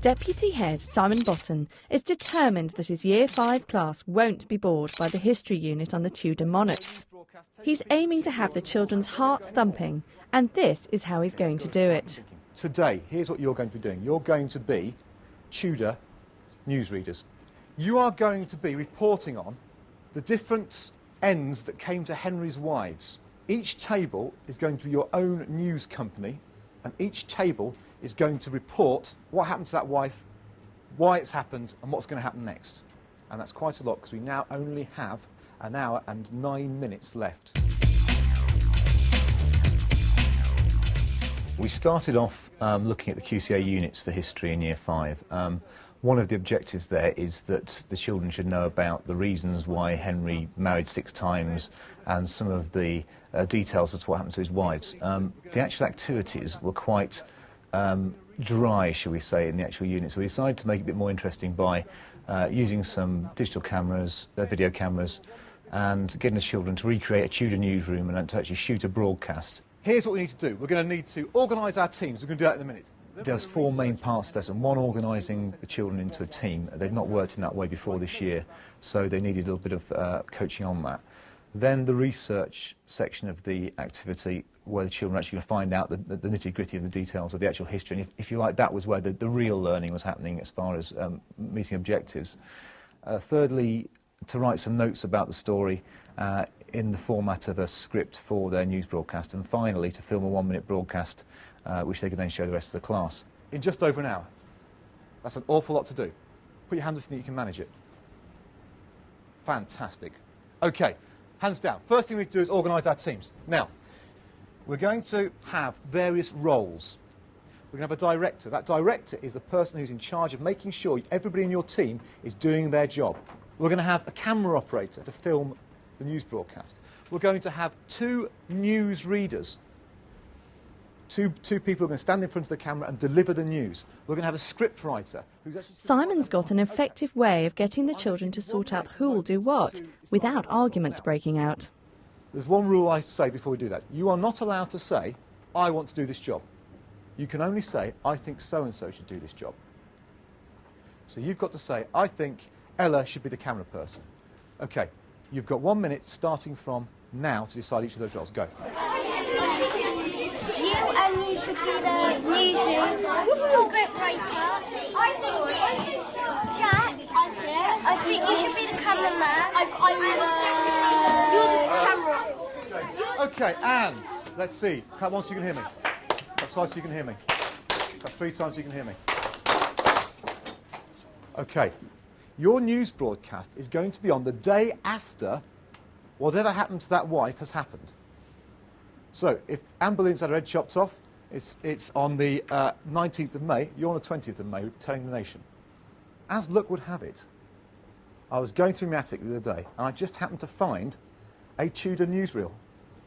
Deputy Head Simon Botton is determined that his Year 5 class won't be bored by the history unit on the Tudor monarchs. He's aiming to have the children's hearts thumping, and this is how he's going to do it. Today, here's what you're going to be doing. You're going to be Tudor newsreaders. You are going to be reporting on the different ends that came to Henry's wives. Each table is going to be your own news company, and each table is going to report what happened to that wife, why it's happened, and what's going to happen next. And that's quite a lot, because we now only have an hour and 9 minutes left. We started off looking at the QCA units for history in Year 5. One of the objectives there is that the children should know about the reasons why Henry married 6 times and some of the details as to what happened to his wives. The actual activities were quite dry, shall we say, in the actual unit, so we decided to make it a bit more interesting by using some digital cameras, video cameras, and getting the children to recreate a Tudor newsroom and to actually shoot a broadcast. Here's what we need to do. We're going to need to organise our teams. We're going to do that in a minute. There's 4 main parts to this, and one, organising the children into a team. They'd not worked in that way before this year, so they needed a little bit of coaching on that. Then the research section of the activity, where the children are actually going to find out the nitty-gritty of the details of the actual history. And if you like, that was where the real learning was happening as far as meeting objectives. Thirdly, to write some notes about the story in the format of a script for their news broadcast. And finally, to film a 1-minute broadcast, which they can then show the rest of the class. In just over an hour. That's an awful lot to do. Put your hand up if you think you can manage it. Fantastic. OK, hands down. First thing we need to do is organise our teams. Now, we're going to have various roles. We're going to have a director. That director is the person who's in charge of making sure everybody in your team is doing their job. We're going to have a camera operator to film the news broadcast. We're going to have 2 news readers. Two people who are going to stand in front of the camera and deliver the news. We're going to have a script writer who's actually... Simon's got an effective way of getting the children to sort out who will do what, without arguments breaking out. There's one rule I say before we do that. You are not allowed to say, I want to do this job. You can only say, I think so-and-so should do this job. So you've got to say, I think Ella should be the camera person. OK, you've got 1 minute starting from now to decide each of those roles. Go. You should be the newsroom script writer. Jack, I think you should be the cameraman. You're the camera. OK, and let's see. Count once so you can hear me. Count twice so you can hear me. Count 3 times so you can hear me. OK. Your news broadcast is going to be on the day after whatever happened to that wife has happened. So, if Anne Boleyn's had her head chopped off, it's on the 19th of May, you're on the 20th of May, telling the nation. As luck would have it, I was going through my attic the other day, and I just happened to find a Tudor newsreel.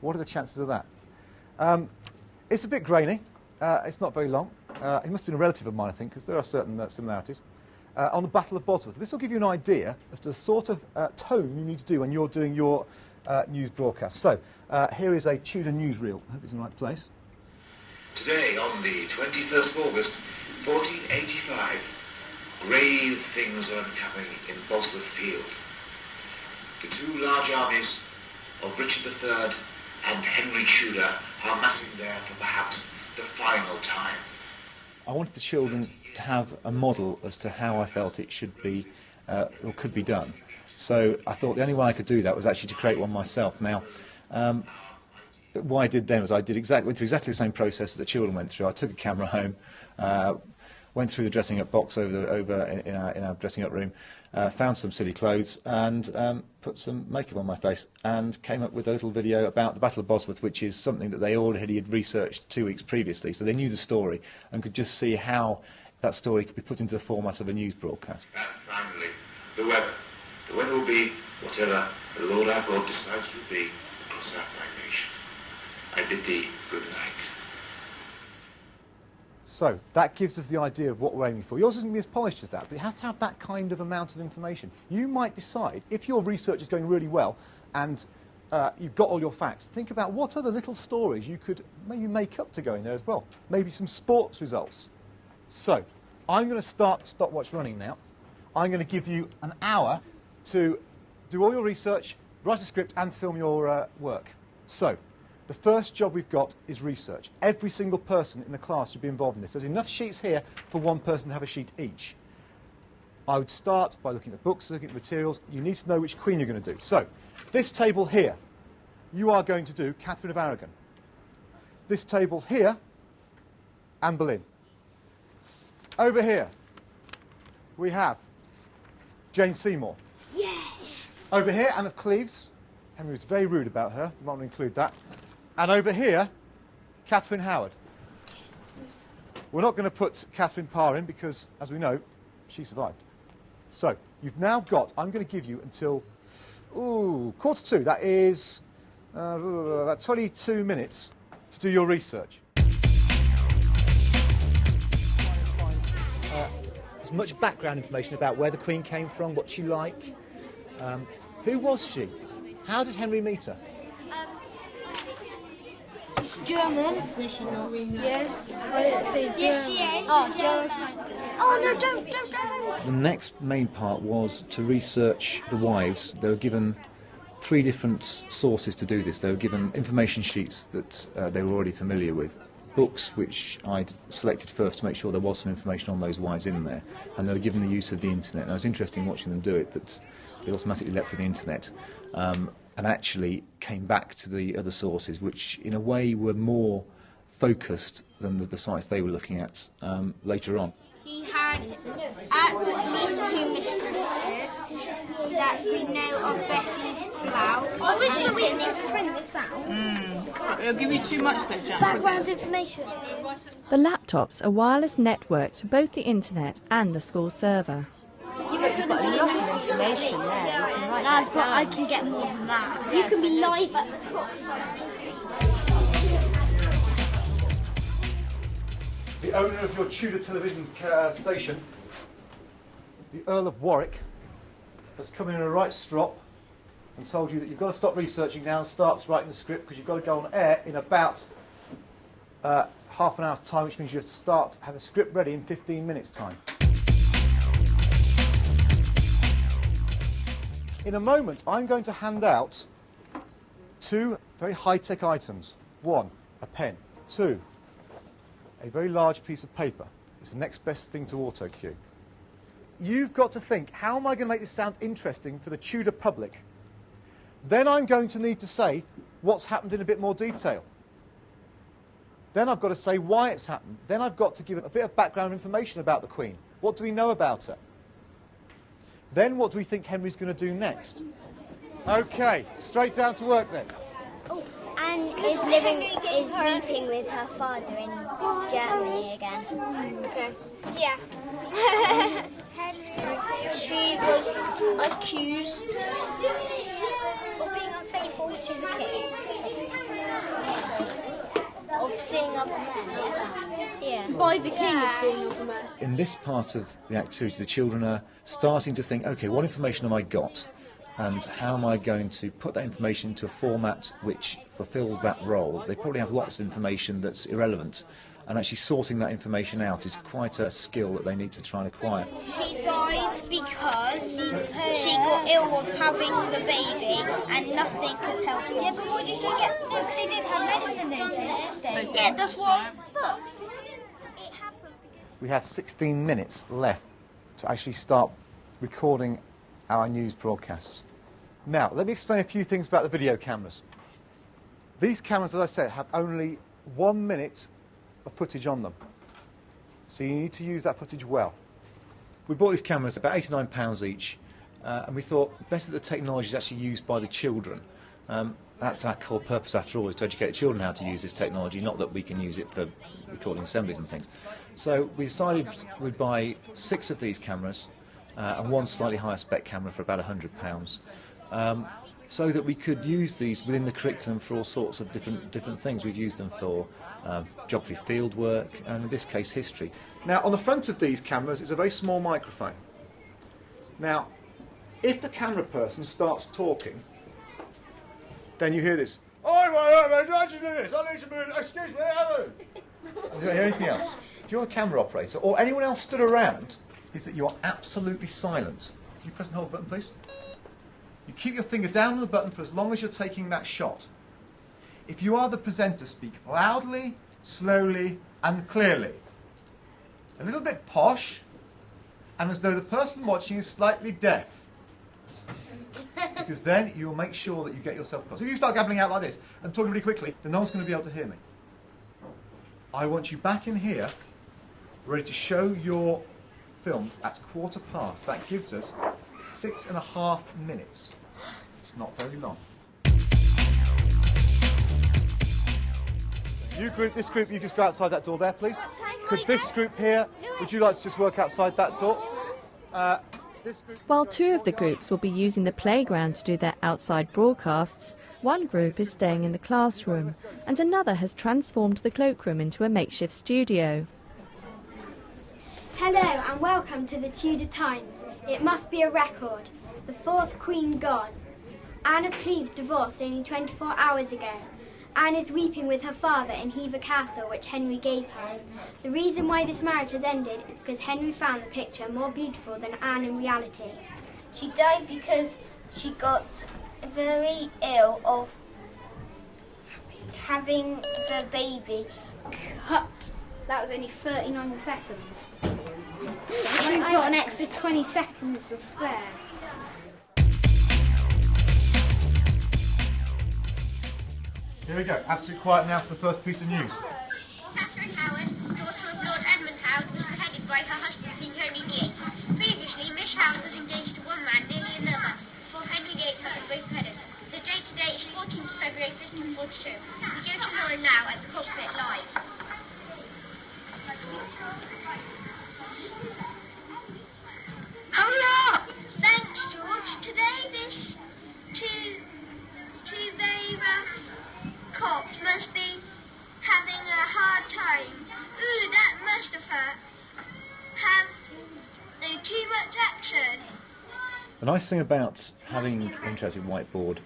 What are the chances of that? It's a bit grainy. It's not very long. It must have been a relative of mine, I think, because there are certain similarities. On the Battle of Bosworth. This will give you an idea as to the sort of tone you need to do when you're doing your news broadcast. So, here is a Tudor newsreel. I hope it's in the right place. Today, on the 21st of August, 1485, grave things are happening in Bosworth Field. The 2 large armies of Richard III and Henry Tudor are massing there for perhaps the final time. I wanted the children to have a model as to how I felt it should be or could be done. So I thought the only way I could do that was actually to create one myself. Now, what I did then was went through exactly the same process that the children went through. I took a camera home, went through the dressing up box over in our dressing up room, found some silly clothes and put some makeup on my face and came up with a little video about the Battle of Bosworth, which is something that they already had researched 2 weeks previously, so they knew the story and could just see how that story could be put into the format of a news broadcast. And finally, the weather. The weather will be whatever the Lord our God decides will be across our fine nation. I bid thee good night. So that gives us the idea of what we're aiming for. Yours isn't going to be as polished as that, but it has to have that kind of amount of information. You might decide, if your research is going really well and you've got all your facts, think about what other little stories you could maybe make up to go in there as well. Maybe some sports results. So, I'm going to start the stopwatch running now. I'm going to give you an hour to do all your research, write a script and film your work. So, the first job we've got is research. Every single person in the class should be involved in this. There's enough sheets here for one person to have a sheet each. I would start by looking at books, looking at materials. You need to know which queen you're going to do. So, this table here, you are going to do Catherine of Aragon. This table here, Anne Boleyn. Over here, we have Jane Seymour. Yes. Over here, Anne of Cleves. Henry was very rude about her. You might want to include that. And over here, Catherine Howard. We're not going to put Catherine Parr in because, as we know, she survived. So, you've now got, I'm going to give you until, 1:45. That is about 22 minutes to do your research. As much background information about where the Queen came from, what she liked. Who was she? How did Henry meet her? German. No, she's not. Yeah. Yes, she is. Oh, German. Oh, no, don't. The next main part was to research the wives. They were given 3 different sources to do this. They were given information sheets that they were already familiar with, books which I'd selected first to make sure there was some information on those wives in there, and they were given the use of the internet. And it was interesting watching them do it, that they automatically leapt for the internet and actually came back to the other sources, which in a way were more focused than the sites they were looking at later on. He had at least 2 mistresses that we know of. Bessie Blau. I wish that we could just print this out. It'll give you too much though, Jack. Background information. The laptops are wireless networked to both the internet and the school server. You've got a lot of information there. You can write that down. I can get more than that. You can be live at the top. The owner of your Tudor television station, the Earl of Warwick, has come in a right strop and told you that you've got to stop researching now and start writing the script because you've got to go on air in about half an hour's time, which means you have to have a script ready in 15 minutes' time. In a moment, I'm going to hand out 2 very high-tech items. 1, a pen. 2, a very large piece of paper. It's the next best thing to auto cue. You've got to think, how am I going to make this sound interesting for the Tudor public? Then I'm going to need to say what's happened in a bit more detail. Then I've got to say why it's happened. Then I've got to give a bit of background information about the Queen. What do we know about her? Then what do we think Henry's going to do next? OK, straight down to work then. And is weeping with her father in Germany again. Okay. Yeah. She was accused of being unfaithful to the king. Of seeing other men. Yeah. By the king of seeing other men. In this part of the activity, the children are starting to think, OK, what information have I got? And how am I going to put that information into a format which fulfills that role? They probably have lots of information that's irrelevant, and actually sorting that information out is quite a skill that they need to try and acquire. She died because she got ill of having the baby and nothing could help her. Yeah, but what did she get? No, because they didn't have medicine doses, did they? Yeah, that's what. Look, it happened. We have 16 minutes left to actually start recording our news broadcasts. Now, let me explain a few things about the video cameras. These cameras, as I said, have only 1 minute of footage on them. So you need to use that footage well. We bought these cameras about £89 each, and we thought better the technology is actually used by the children. That's our core purpose, after all, is to educate the children how to use this technology, not that we can use it for recording assemblies and things. So we decided we'd buy 6 of these cameras, and 1 slightly higher spec camera for about £100, so that we could use these within the curriculum for all sorts of different things. We've used them for geography field work, and in this case history. Now on the front of these cameras is a very small microphone. Now if the camera person starts talking, then you hear this. Oh, I want to do this. I need to move. Excuse me, Alan. You don't hear anything else. If you're the camera operator, or anyone else stood around, is that you are absolutely silent. Can you press and hold the button, please? You keep your finger down on the button for as long as you're taking that shot. If you are the presenter, speak loudly, slowly, and clearly. A little bit posh, and as though the person watching is slightly deaf. Because then you'll make sure that you get yourself across. If you start gabbling out like this and talking really quickly, then no one's going to be able to hear me. I want you back in here, ready to show your films at 1:15. That gives us 6.5 minutes. It's not very long. This group, you just go outside that door there, please. Could this group here, would you like to just work outside that door? While two of the groups will be using the playground to do their outside broadcasts, one group is staying in the classroom and another has transformed the cloakroom into a makeshift studio. Hello and welcome to the Tudor Times. It must be a record. The fourth Queen gone. Anne of Cleves divorced only 24 hours ago. Anne is weeping with her father in Hever Castle, which Henry gave her. The reason why this marriage has ended is because Henry found the picture more beautiful than Anne in reality. She died because she got very ill of having the baby cut. That was only 39 seconds. We've got an extra 20 seconds to spare. Here we go. Absolute quiet now for the first piece of news. Catherine Howard, daughter of Lord Edmund Howard, was beheaded by her husband King Henry VIII. Previously, Miss Howard was engaged to one man, nearly another, before Henry VIII had them both beheaded. The date today is 14th February 1542. We go to Lauren now at the cockpit live. Hurrah! Thanks, George. Today this two very rough cops must be having a hard time. Ooh, that must have hurt. Have too much action. The nice thing about having an interactive whiteboard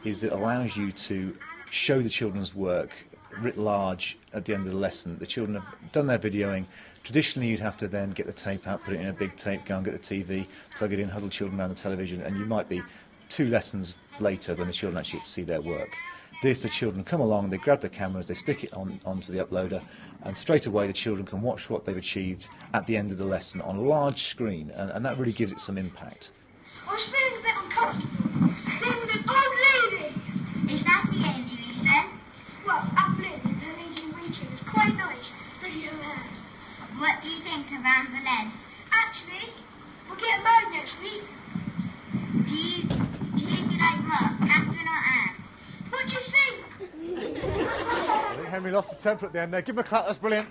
is it allows you to show the children's work writ large at the end of the lesson. The children have done their videoing. Traditionally, you'd have to then get the tape out, put it in a big tape, go and get the TV, plug it in, huddle children around the television, and you might be 2 lessons later when the children actually get to see their work. This, the children come along, they grab the cameras, they stick it onto the uploader, and straight away the children can watch what they've achieved at the end of the lesson on a large screen, and that really gives it some impact. I was feeling a bit uncomfortable. Then an old lady. Is that the end you eat then? Well, absolutely. The lady in winter is quite nice. Pretty hair. What do you think of Anne Boleyn? Actually, we're getting married next week. Do you like more, Catherine or Anne? What do you think? I think Henry lost his temper at the end there. Give him a clap, that's brilliant.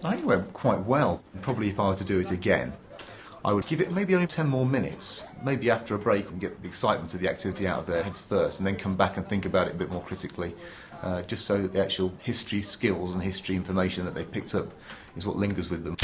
I think it went quite well. Probably if I were to do it again, I would give it maybe only 10 more minutes. Maybe after a break and get the excitement of the activity out of their heads first, and then come back and think about it a bit more critically, just so that the actual history skills and history information that they've picked up is what lingers with them.